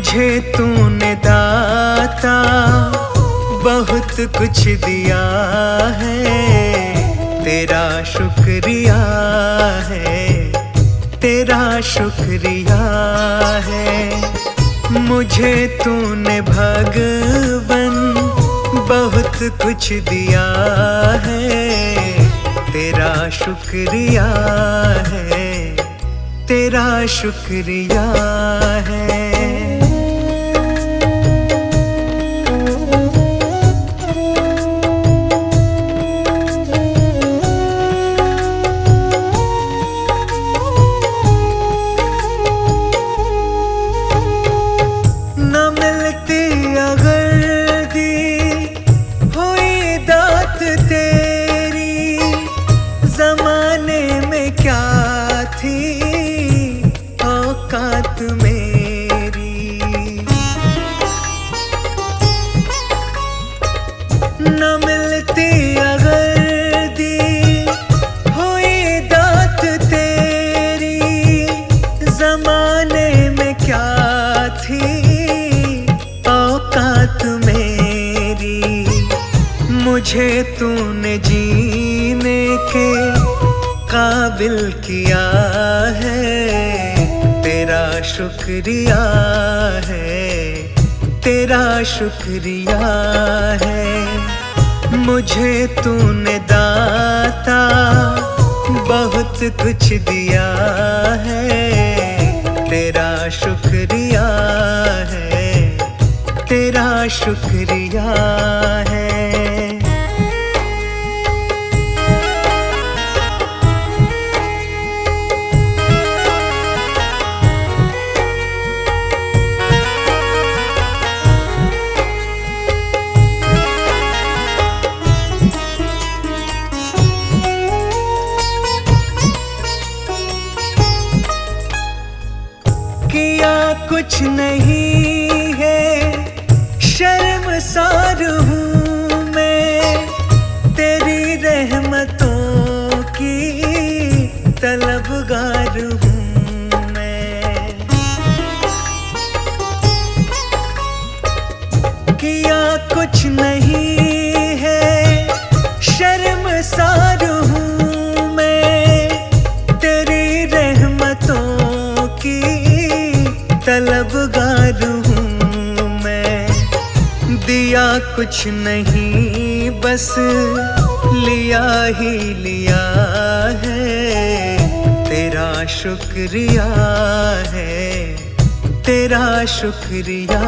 मुझे तूने दाता बहुत कुछ दिया है, तेरा शुक्रिया है, तेरा शुक्रिया है। मुझे तूने भगवन बहुत कुछ दिया है, तेरा शुक्रिया है, तेरा शुक्रिया है। मुझे तूने जीने के काबिल किया है, तेरा शुक्रिया है, तेरा शुक्रिया है। मुझे तूने दाता बहुत कुछ दिया है, तेरा शुक्रिया है, तेरा शुक्रिया है। किया कुछ नहीं है, शर्मसार हूँ मैं, तेरी रहमतों की तलबगार हूँ मैं। किया कुछ नहीं है, शर्मसार हूँ मैं, तेरी रहमतों की तलबगार हूँ मैं। दिया कुछ नहीं बस लिया ही लिया है, तेरा शुक्रिया है, तेरा शुक्रिया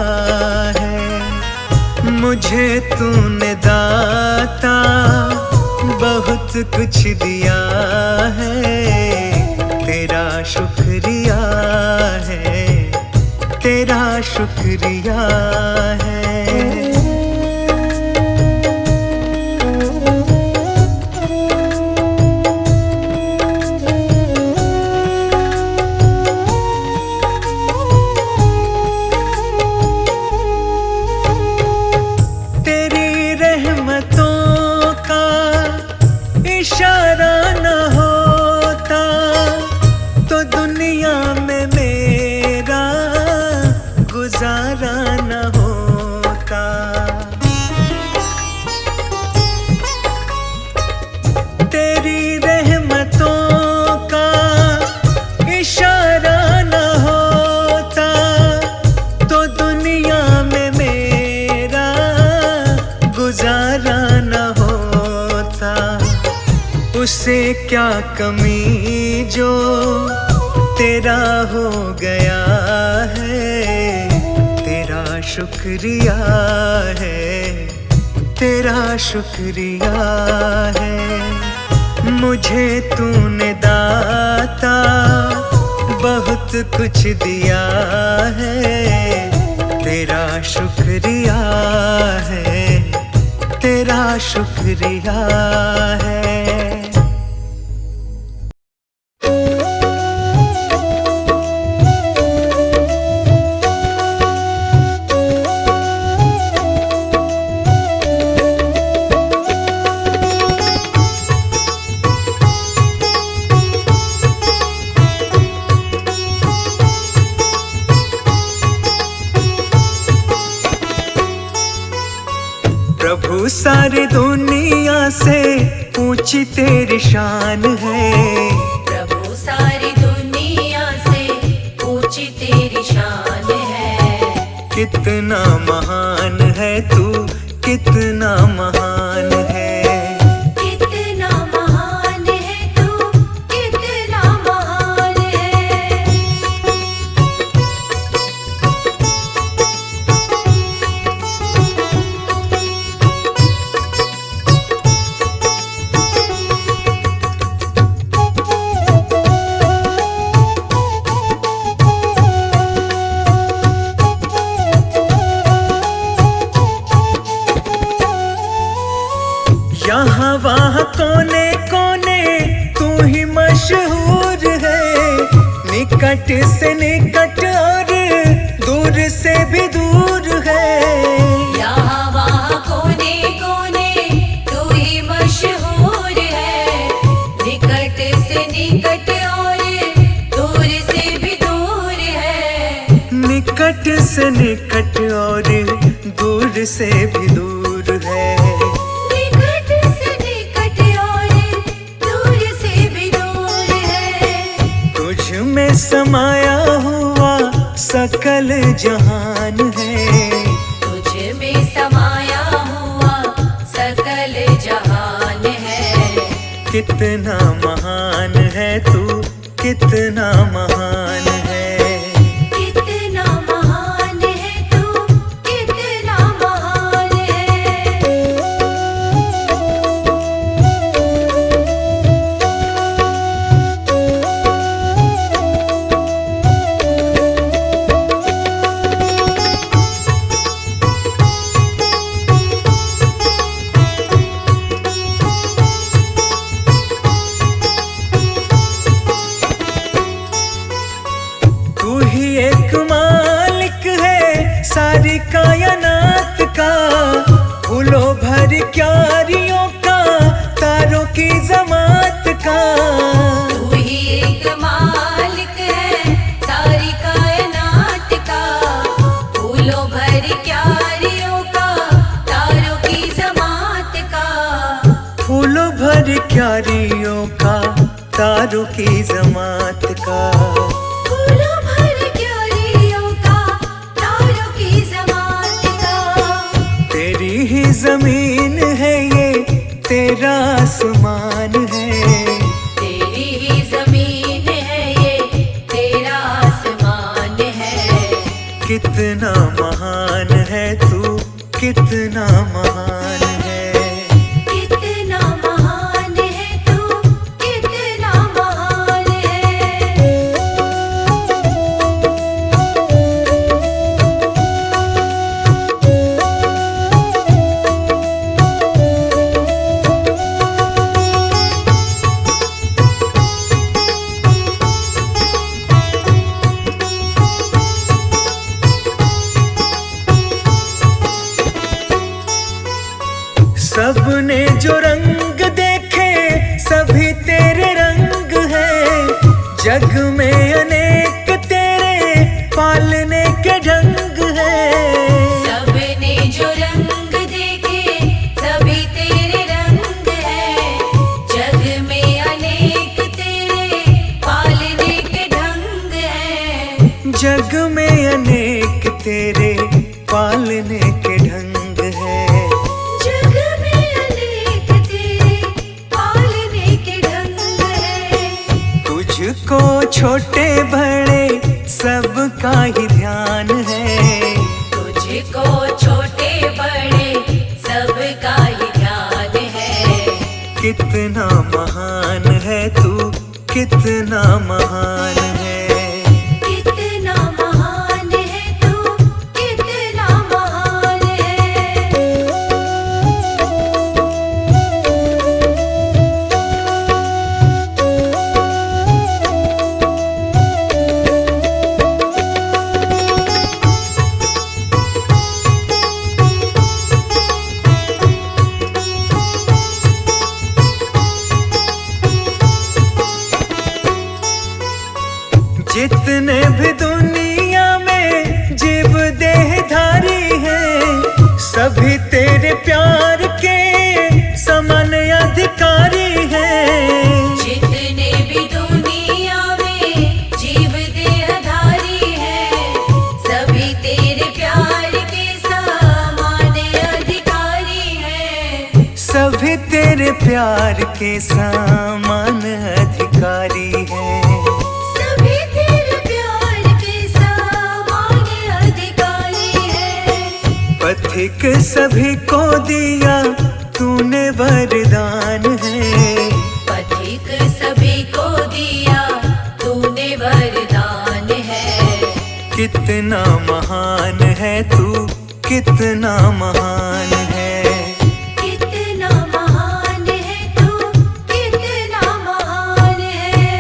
है। मुझे तूने दाता बहुत कुछ दिया है, तेरा शुक्रिया है, तेरा शुक्रिया है। तेरी रहमतों का इशारा न होता तो दुनिया में मेरा गुजारा न होता। तेरी रहमतों का इशारा न होता तो दुनिया में मेरा गुजारा न होता। उसे क्या कमी जो तेरा हो गया है, तेरा शुक्रिया है, तेरा शुक्रिया है। मुझे तूने दाता बहुत कुछ दिया है, तेरा शुक्रिया है, तेरा शुक्रिया है। ऊंची तेरी शान है। प्रभु सारी दुनिया से ऊंची तेरी शान है। कितना महान है तू, कितना महान है। कितना महान है तू, कितना महान है। यहाँ वहाँ कोने कोने तू ही मशहूर है। निकट से निकट और दूर से भी दूर है। यहाँ वहाँ कोने कोने तू ही मशहूर है। निकट से निकट और दूर से भी दूर है। निकट से निकट और दूर से भी दूर है। निकट से निकट और दूर से भी दूर है। तुझ में समाया हुआ सकल जहान है। तुझ में समाया हुआ सकल जहान है। कितना महान है तू, कितना महान है। कितना महान है तू, कितना महान है। तू ही एक मालिक है सारी कायनात का। फूलों भर क्यारियों का, तारों की जमात का। तू ही एक मालिक है सारी कायनात का। फूलों भर क्यारियों का, तारों की जमात का। फूलों भर क्यारियों का, तारों की जमात का। फूलों भर क्यारियों का, तारों की जमात का। तेरी ही जमीन है ये, तेरा आसमान है। तेरी ही जमीन है ये, तेरा आसमान है। कितना महान है तू, कितना महान है। कितना महान है तू, कितना महान है। सबने जो रंग देखे सभी तेरे रंग है। जग में अनेक तेरे पालने के ढंग है। सबने जो रंग देखे सभी तेरे रंग है। जग में अनेक तेरे पालने के ढंग है। जग में अनेक तेरे पालने के ढंग है। जग में अनेक तेरे पालने के ढंग है। तुझको छोटे बड़े सबका ही ध्यान है। तुझको छोटे बड़े सबका ही ध्यान है। कितना महान है तू, कितना महान है। कितना महान है तू, कितना महान है। प्यार के समान अधिकारी हैं। सभी तेरे प्यार के समान अधिकारी हैं। पथिक सभी को दिया तूने वरदान है। पथिक सभी को दिया तूने वरदान है। कितना महान है तू, कितना महान है। कितना महान है तू, कितना महान है।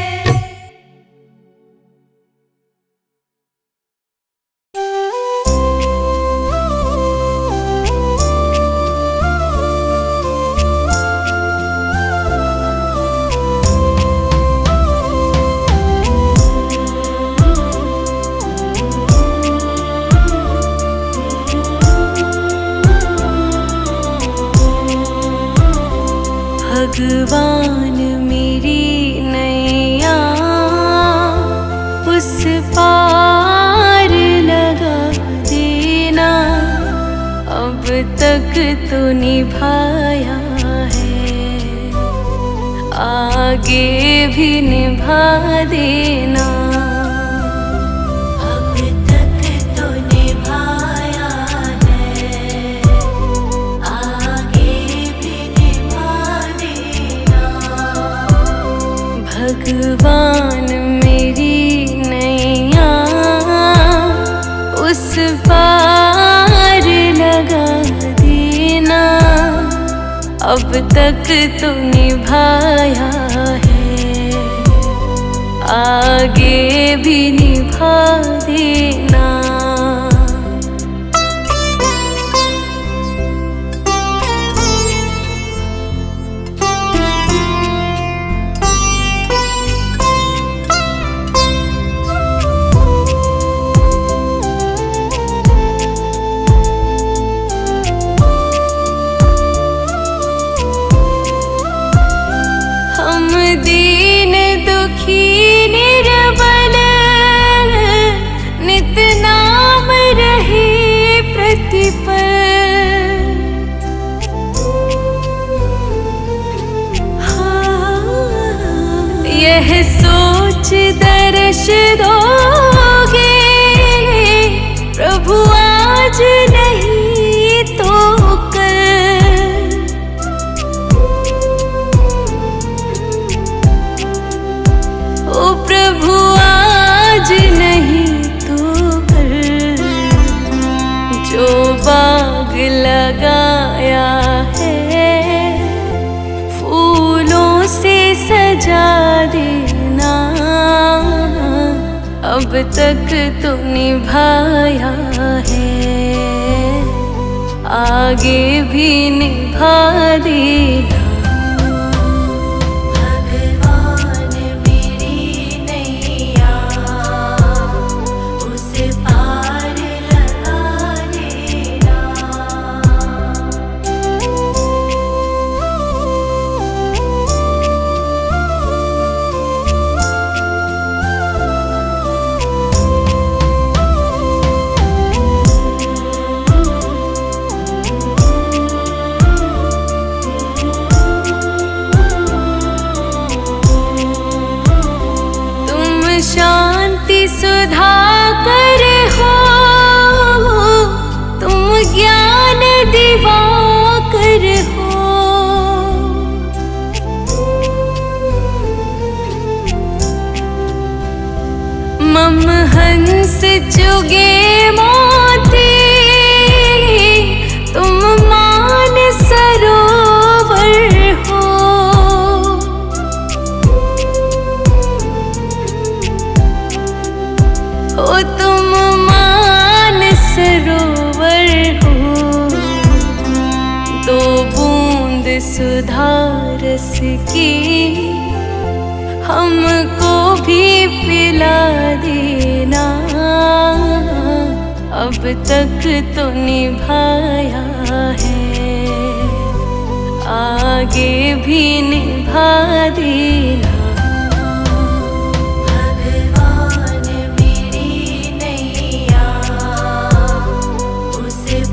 भगवान मेरी नैया उस पार लगा देना, अब तक तो निभाया है, आगे भी निभा देना। अब तक तो निभाया है, आगे भी निभा देना। भगवान मेरी नैया उस पार लगा देना, अब तक तो निभाया है, आगे भी निभा देना। दीन दुखी निर्बल नित नाम रहे प्रतिपल, यह सोच दर्श दोगे प्रभु आज नहीं तो कल। ओ प्रभु आज नहीं तो कल, जो बाग लगाया है फूलों से सजा देना, अब तक तो निभाया है, आगे भी निभा देना। भगवान मेरी नैया उस पार लगा देना। शांति सुधा कर हो, तुम ज्ञान दिवाकर हो, मम हंस चुगे मोती, तुम मान सरोवर हो, ओ तुम मान सरोवर हो, दो बूंद सुधा रस की हमको भी पिला देना, अब तक तो निभाया है, आगे भी निभा देना।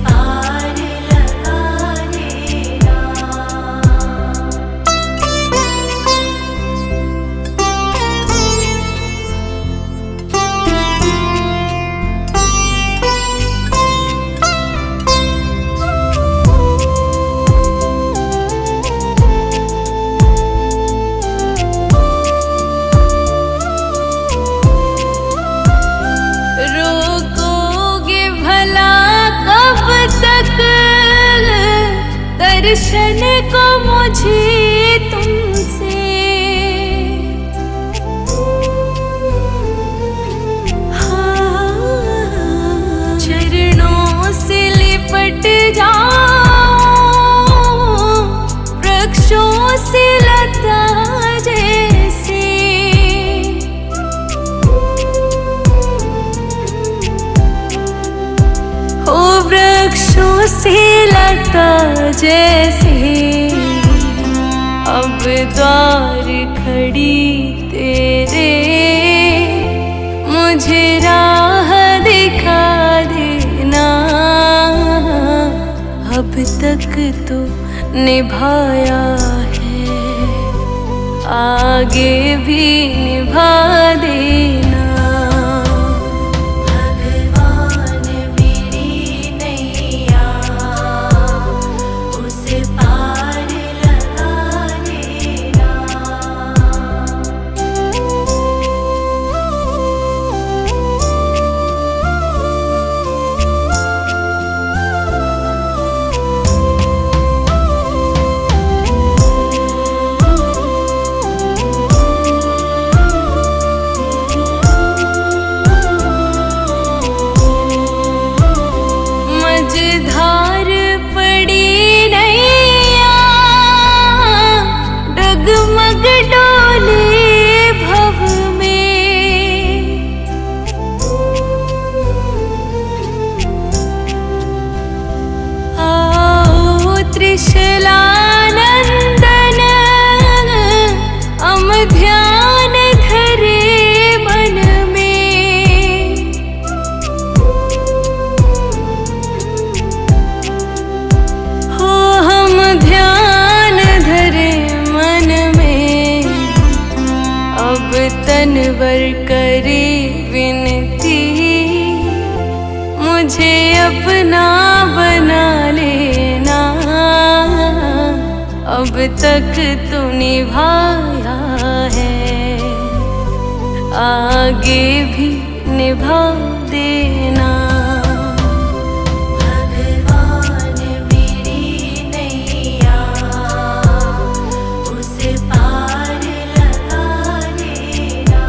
पार लगा देना। लता जैसे अब द्वार खड़ी तेरे, मुझे राह दिखा देना। अब तक तो निभाया है, आगे भी निभा देना। भगवान मेरी नैया उसे पार लगा देना। मझधार पड़ी नैया, डगमग डोले भव में। आओ त्रिशलानंदन, हम ध्यान धरे मन में। हो हम ध्यान धरे मन में, अब तनवर करे विनती। मुझे अपना बना लेना, अब तक तो निभाया है, आगे भी निभा देना। भगवान मेरी नैया उसे पार लगा देना।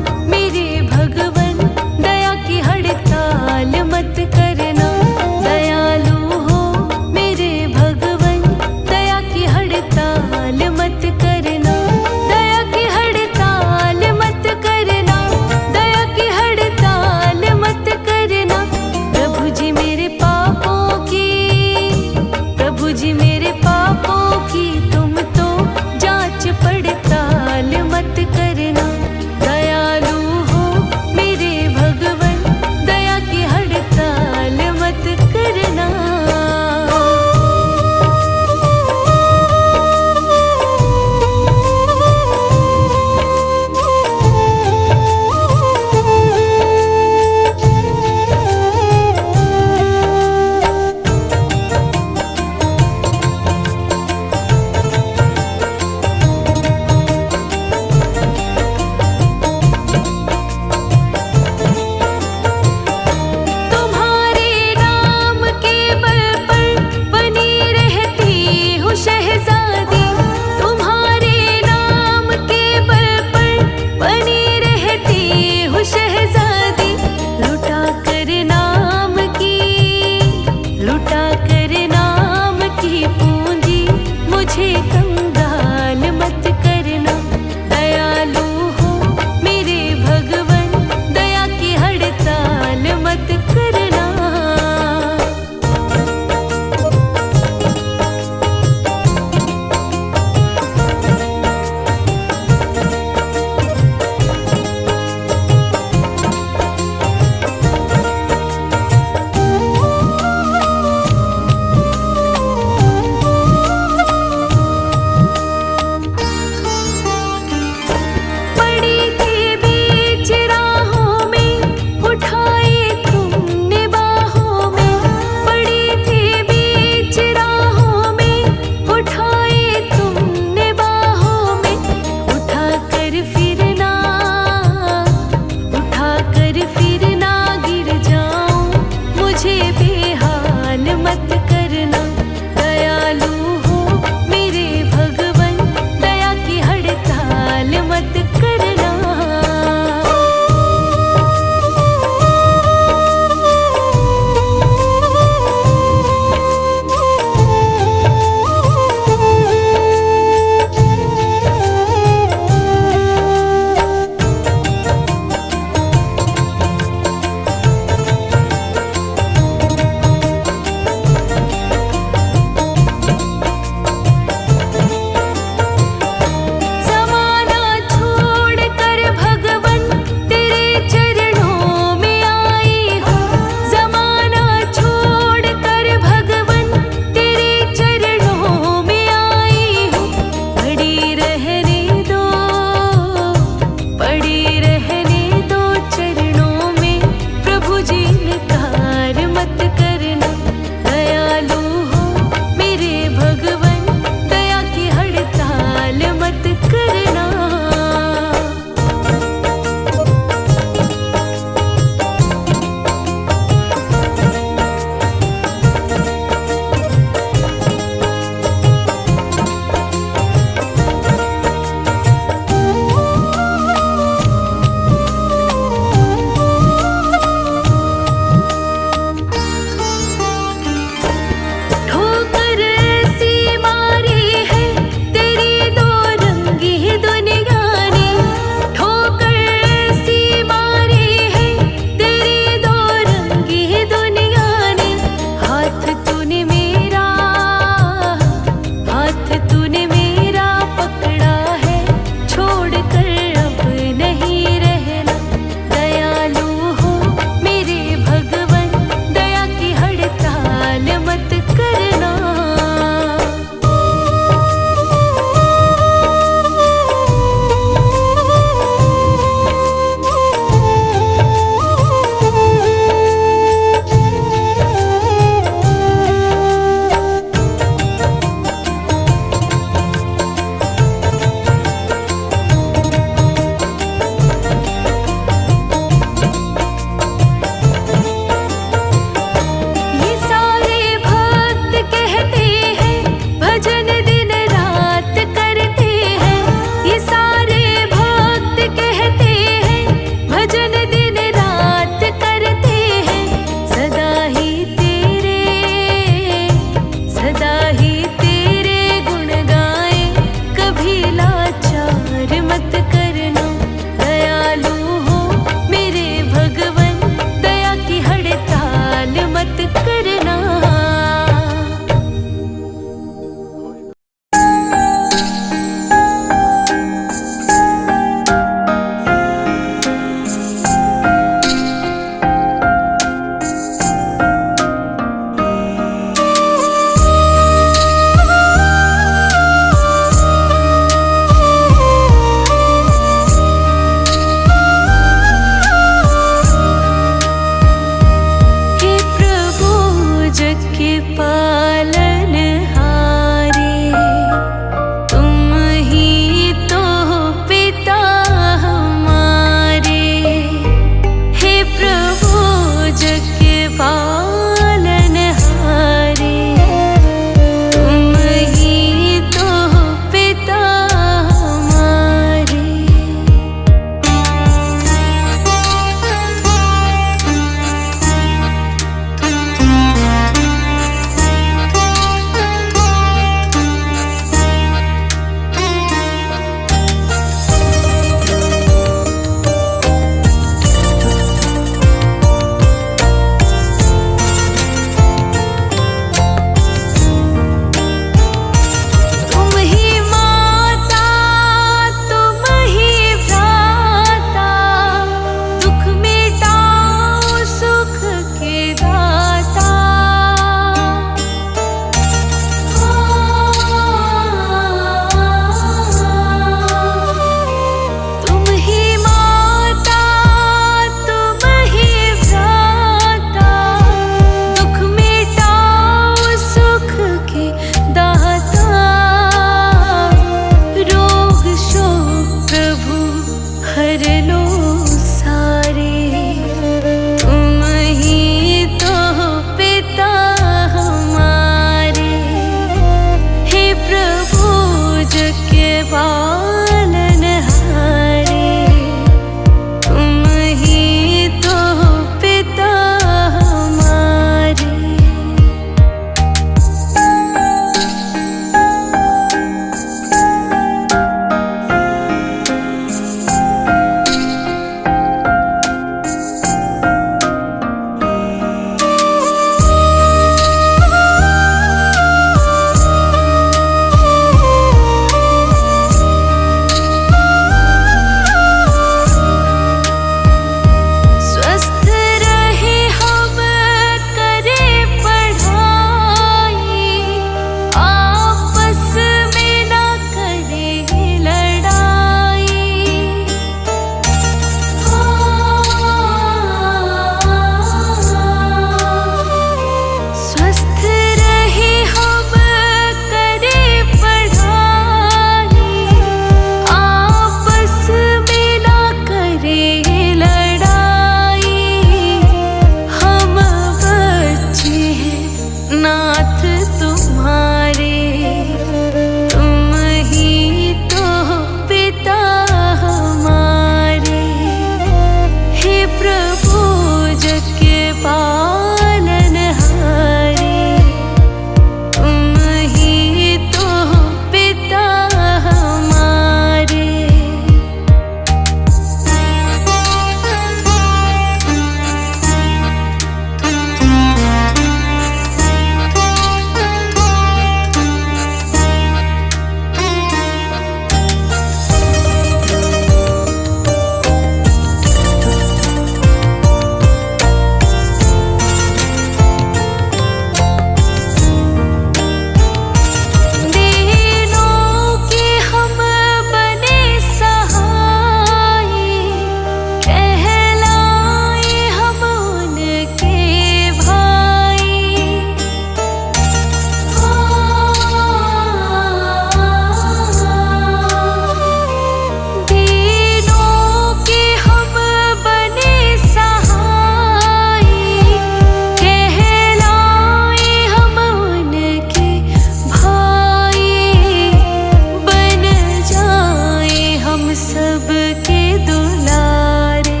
सबके दुलारे,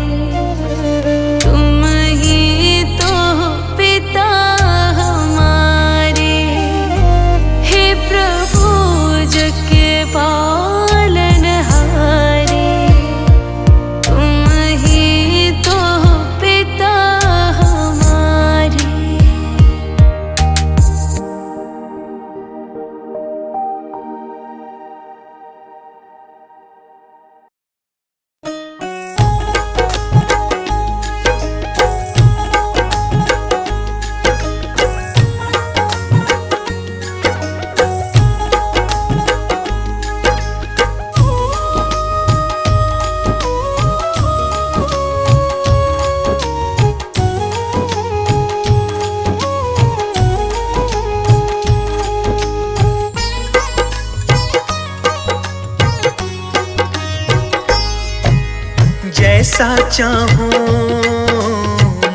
तुम ही तो हो पिता हमारे। हे प्रभु जग के पालनहारे, तुम ही तो हो पिता हमारे। जैसा चाहो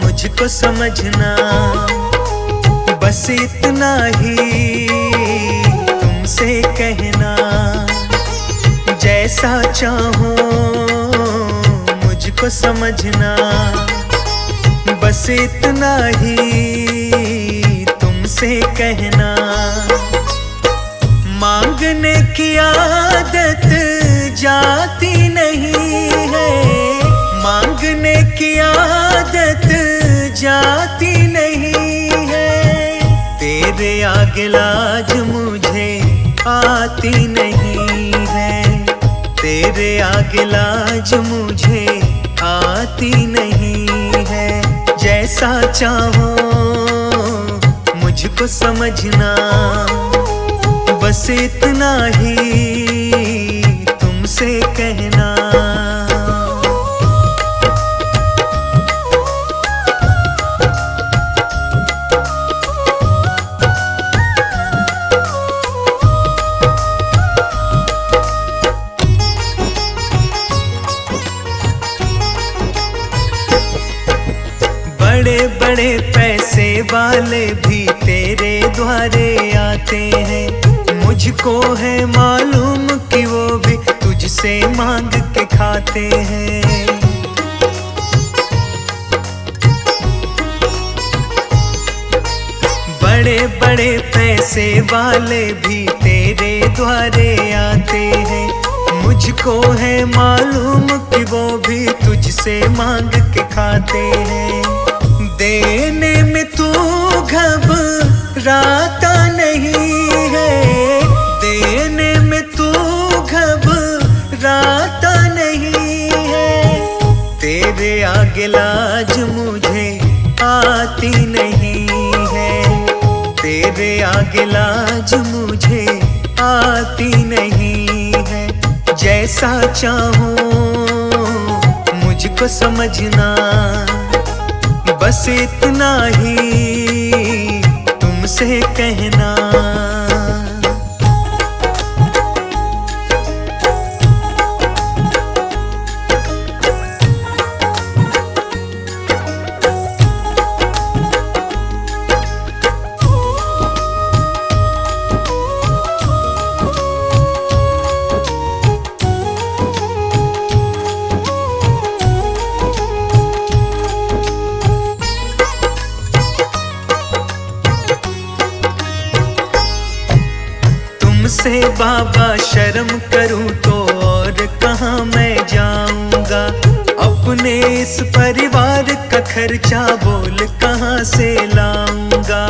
मुझको समझना, बस इतना ही तुमसे कहना। जैसा चाहो मुझको समझना, बस इतना ही तुमसे कहना। मांगने की आदत जाती नहीं है, मांगने की आदत जाती नहीं है। तेरे आगे लाज मुझे आती नहीं है, तेरे आगे लाज मुझे आती नहीं है। जैसा चाहो मुझको समझना, बस इतना ही तुमसे कहना। बड़े बड़े पैसे वाले भी तेरे द्वारे आते हैं, मुझको है मालूम कि वो भी तुझसे मांग के खाते हैं। बड़े बड़े पैसे वाले भी तेरे द्वारे आते हैं, मुझको है मालूम कि वो भी तुझसे मांग के खाते हैं। देने में तू घबराता नहीं है, देने में तू घबराता नहीं है। तेरे आगे लाज मुझे आती नहीं है, तेरे आगे लाज मुझे आती नहीं है। जैसा चाहो मुझको समझना, बस इतना ही तुमसे कहना। तुमसे बाबा शर्म करूं तो और कहाँ मैं जाऊंगा। अपने इस परिवार का खर्चा बोल कहाँ से लाऊंगा।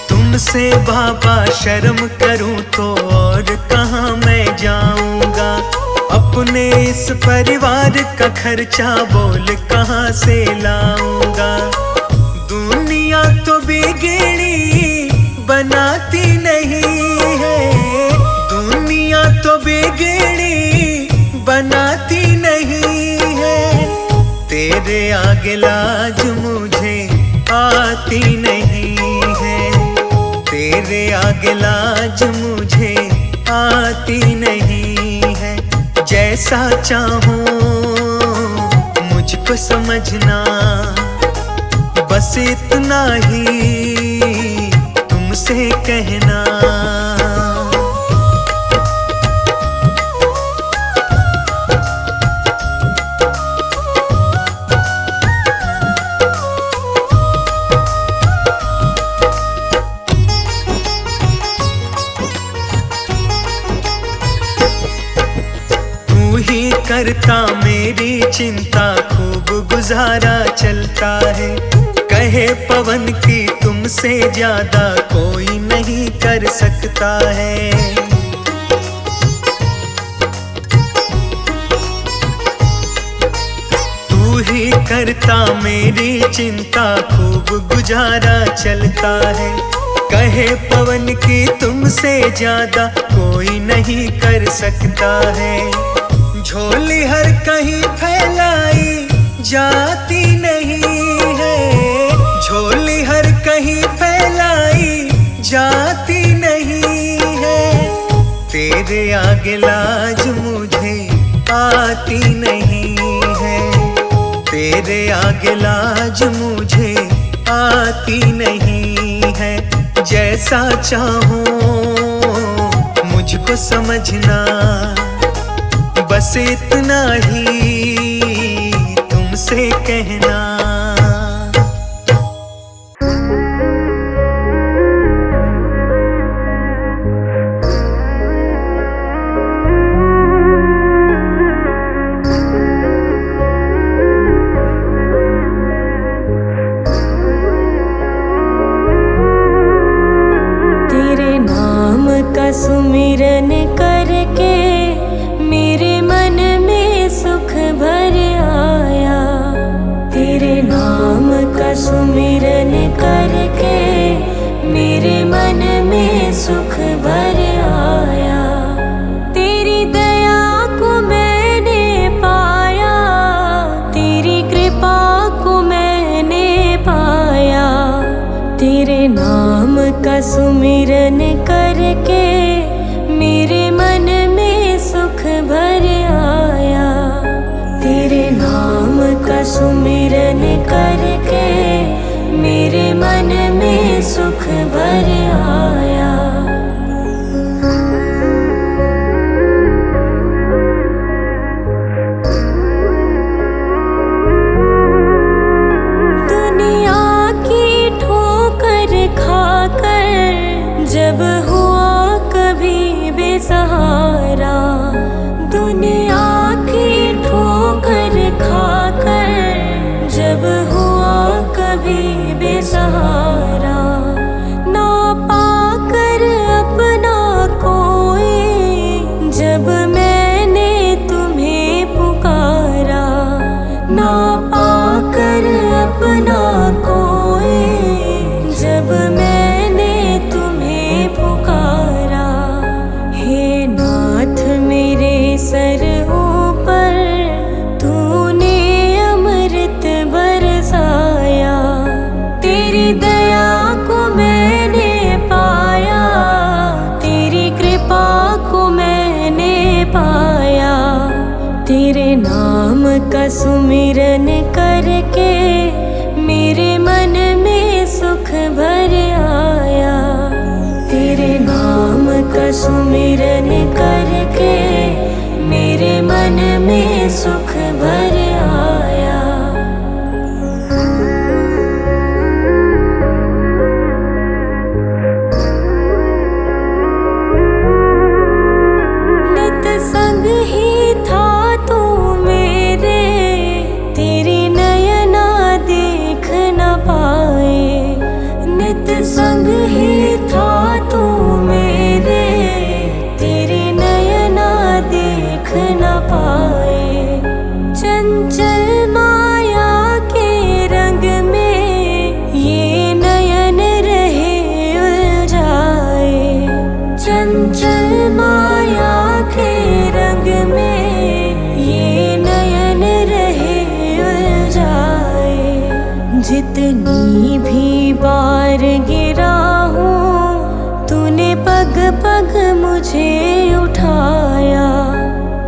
तुमसे बाबा शर्म करूं तो और कहाँ मैं जाऊंगा। अपने इस परिवार का खर्चा बोल कहाँ से लाऊंगा। दुनिया तो बिगड़ी बनाती नहीं है, दुनिया तो बिगड़ी बनाती नहीं है। तेरे आगे लाज मुझे आती नहीं है, तेरे आगे लाज मुझे आती नहीं है। जैसा चाहो मुझको समझना, बस इतना ही तुम तुमसे कहना। करता मेरी चिंता खूब गुजारा चलता है। कहे पवन की तुमसे ज्यादा कोई नहीं कर सकता है। तू ही करता मेरी चिंता खूब गुजारा चलता है। कहे पवन की तुमसे ज्यादा कोई नहीं कर सकता है। झोली हर कहीं फैलाई जाती नहीं है। झोली हर कहीं फैलाई जाती नहीं है। तेरे आगे लाज मुझे आती नहीं है। तेरे आगे लाज मुझे आती नहीं है। जैसा चाहो मुझको समझना, बस इतना ही तुमसे कहना। तेरे नाम का सुमिरन करके मेरे मन में सुख भर आया। तेरे नाम का सुमिरन करके मेरे मन में सुख भर आया। तेरी दया को मैंने पाया, तेरी कृपा को मैंने पाया। तेरे नाम का सुमिरन करके मेरे मन में सुख भर आया। तेरे नाम का सुमिरन करके मेरे मन में सुख भर आया। दुनिया की ठोकर खाकर जब हुआ कभी बेसहारा, दुनिया की ठोकर खाकर जब हुआ कभी बेसहारा, ना पाकर अपना कोई जब मैंने तुम्हें पुकारा, ना पाकर अपना कोई जब मैंने तुम्हें पुकारा। हे नाथ मेरे सर ऊपर तूने अमृत बरसाया। तेरी दया को मैंने पाया, तेरी कृपा को मैंने पाया। तेरे नाम का सुमिरन करके मेरे मन में सुख भर आया। तेरे नाम का सुमिरन करके मेरे मन में सुख भर आया। नित संग ही था तू मेरे, तेरी नयना देख न पाए। नित संग ही था तू मेरे, तेरी नयना देख न पाए। चंचल माया के रंग में ये नयन रहे उलझाए। चंचल माया के रंग में ये नयन रहे उलझाए। जितनी भी बार गिरा हूँ तूने पग पग मुझे उठाया।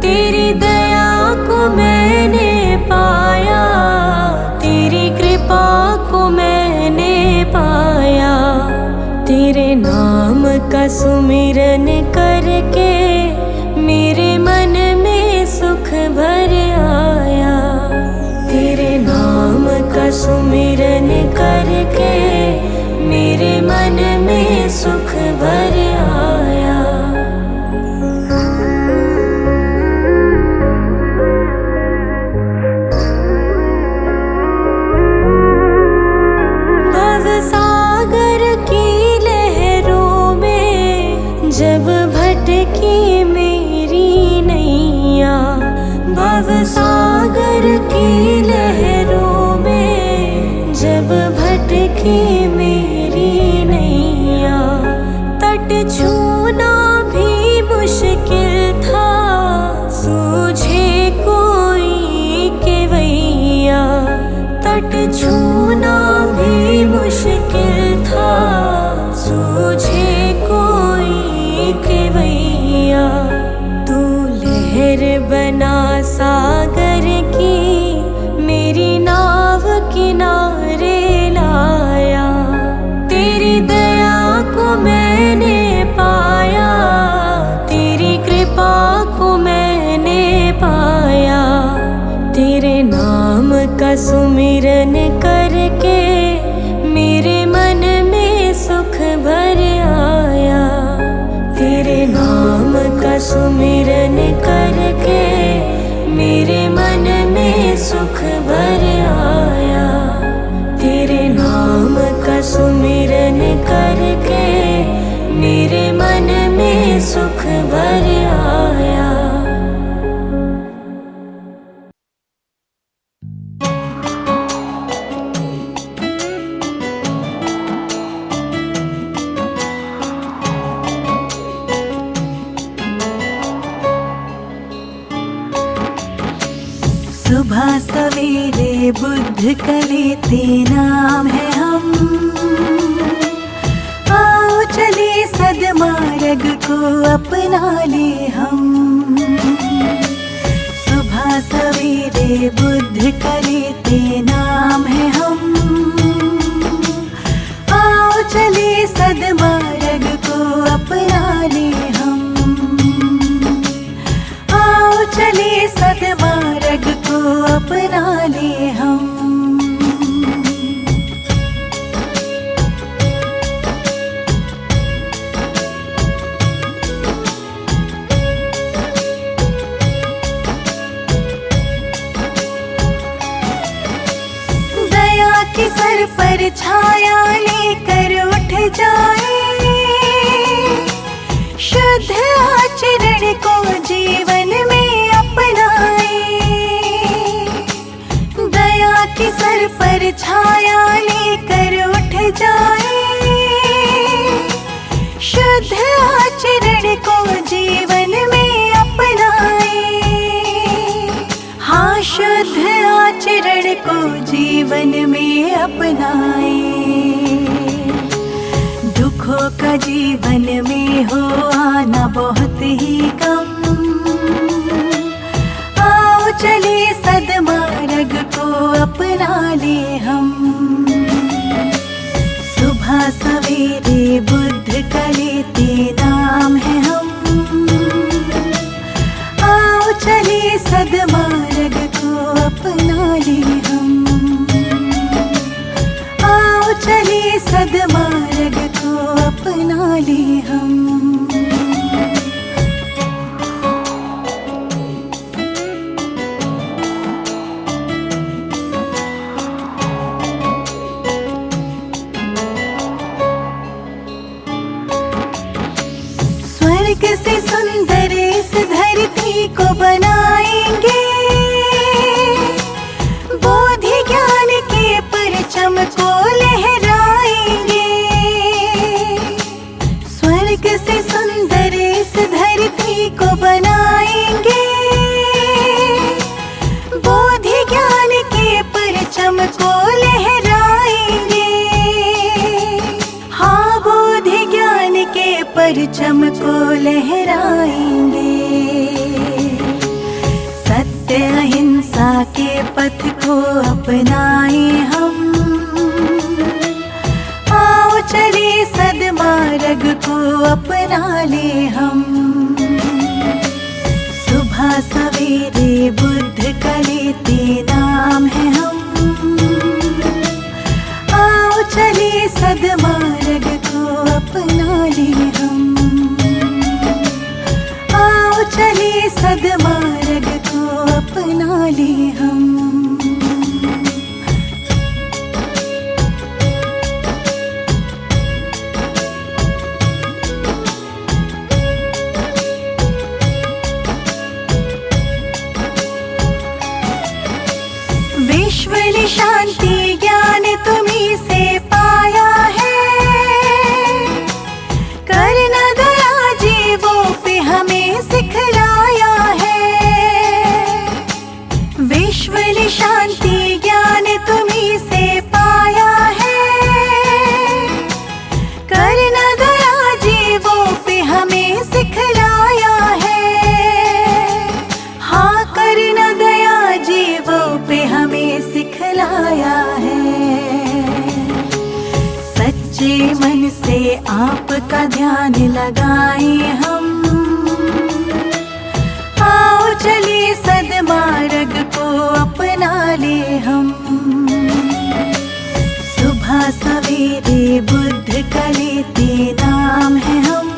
तेरी दया को मैंने पाया, तेरी कृपा को मैंने पाया। तेरे सुमिरन करके मेरे मन में सुख भर आया। तेरे नाम का सुमिरन करके मेरे मन में सुख भर आया। भवसागर की लहरों में जब भटकी मेरी नैया, भवसागर की लहरों में जब भटकी मेरी नैया, तट छूना भी मुश्किल था, सूझे कोई केवैया। तट छूना भी मुश्किल था, सूझे कोई केवैया। तू लहर बना सागर की मेरी नाव किनारे लाया। तेरी दया को मैंने पाया, तेरी कृपा को मैंने पाया। तेरे नाम का सुमिरन करके मेरे मन में सुख भर आया। तेरे नाम का सुमिरन करके मेरे मन में सुख भर आया। तेरे नाम का सुमिरन करके मेरे मन में सुख भर आया। सुबह सवेरे बुद्ध कलेते नाम है हम, आओ चले सदमार्ग को अपना ले हम। सुबह सवेरे बुद्ध कलेते नाम है हम, आओ चले सदमार्ग को अपना ले हम। आओ चले सदमार्ग को अपना ले हम। दया की सर पर छाया लेकर उठ जाए, शुद्ध आचरण को जीवन में अपनाए। दया की सर पर छाया लेकर उठ जाए, शुद्ध आचरण को जीवन में अपनाए। हाँ, शुद्ध आचरण को जीवन में अपनाए। दुखों का जीवन में हो आना बहुत ही कम, आओ चले सदमार्ग को अपना ले हम। सुबह सवेरे बुद्ध कलेते नाम है हम, आओ चले सदमार्ग को अपना ले हम। आओ चले सदमार्ग को अपना ले हम। स्वर्ग से सुंदर इस धरती को बनाएंगे, बोधि ज्ञान के परचम को लहराएंगे। स्वर्ग से सुंदर इस धरती को बनाएंगे, बोधि ज्ञान के परचम को लहराएंगे। हाँ, बोधि ज्ञान के परचम को लहराएंगे। सत्य अहिंसा के पथ को अपनाए हम, आओ चले सदमार्ग को अपना ले हम। सुबह सवेरे बुद्ध का लेते नाम है हम। आओ चले सदमार्ग को अपना ले हम। आओ चले सदमार्ग को अपना ले हम। विश्व शांति ज्ञान तुम्हीं से पाया है। करना दया जीवों पे हमें सिखलाया है। विश्व शांति ज्ञान तुम्हीं से पाया है। करना दया जीवों पे हमें सिखलाया है। हाँ, करना दया जीवों पे हमें सिखलाया है। सच्चे मन से आपका ध्यान लगाएं हम। आओ चले सदमार्ग को अपना ले हम। सुबह सवेरे बुद्ध का लेते नाम है हम।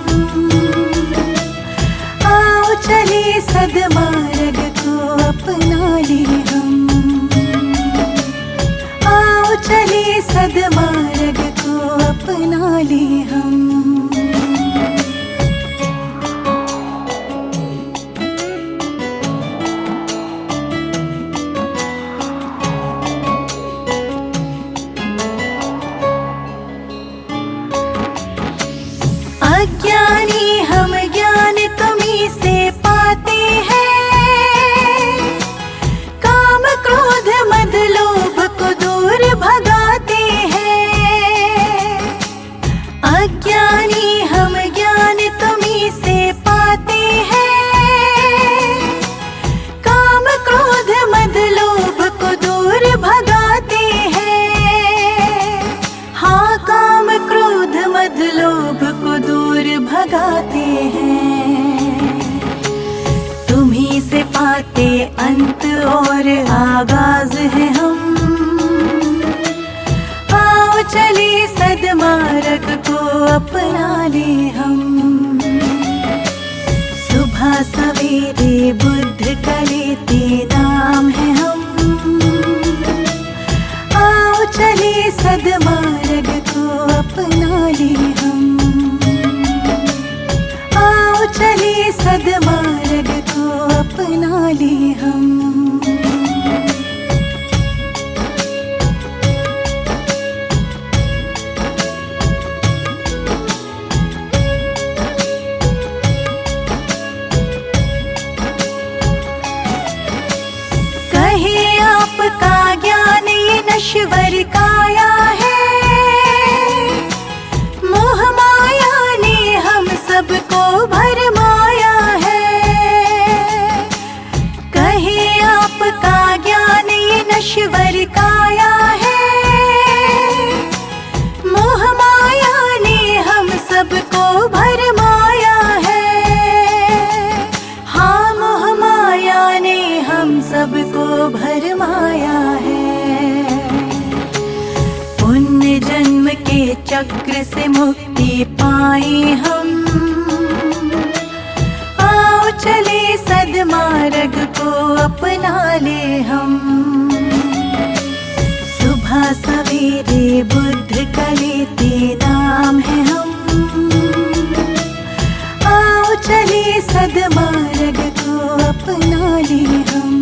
आओ चले सदमार्ग को अपना ले हम। आओ चले सदमार्ग को अपना ले हम। अज्ञानी हम ज्ञान तुम्हीं से पाते हैं। काम क्रोध मद लोभ को दूर भगाते हैं। अज्ञानी हम ज्ञान तुम्हीं से पाते हैं। काम क्रोध मद लोभ को दूर भगाते हैं। हाँ, काम क्रोध मद लोभ को दूर भगाते हैं। तुम्हीं से पाते अंत और आगाज है हम। आओ चले सदमार्ग को अपना ले हम। सुबह सवेरे बुद्ध का लेते नाम है हम। आओ चले सदमार्ग को अपना ले हम। आओ चले सदमार्ग को अपना ले हम। कहे आपका ज्ञान ये नश्वर काया है। मोह माया ने हम सबको भरमाया है। कहे आपका ज्ञान ये नश्वर काया है। मोह माया ने हम सबको भरमाया है। हाँ, मोह माया ने हम सबको भरमाया है। पुण्य जन्म के चक्र से मुक्ति पाए हम। आओ चले सदमार्ग को अपना ले हम। सुबह सवेरे बुद्ध का लेते नाम है हम। आओ चले सदमार्ग को अपना ले हम।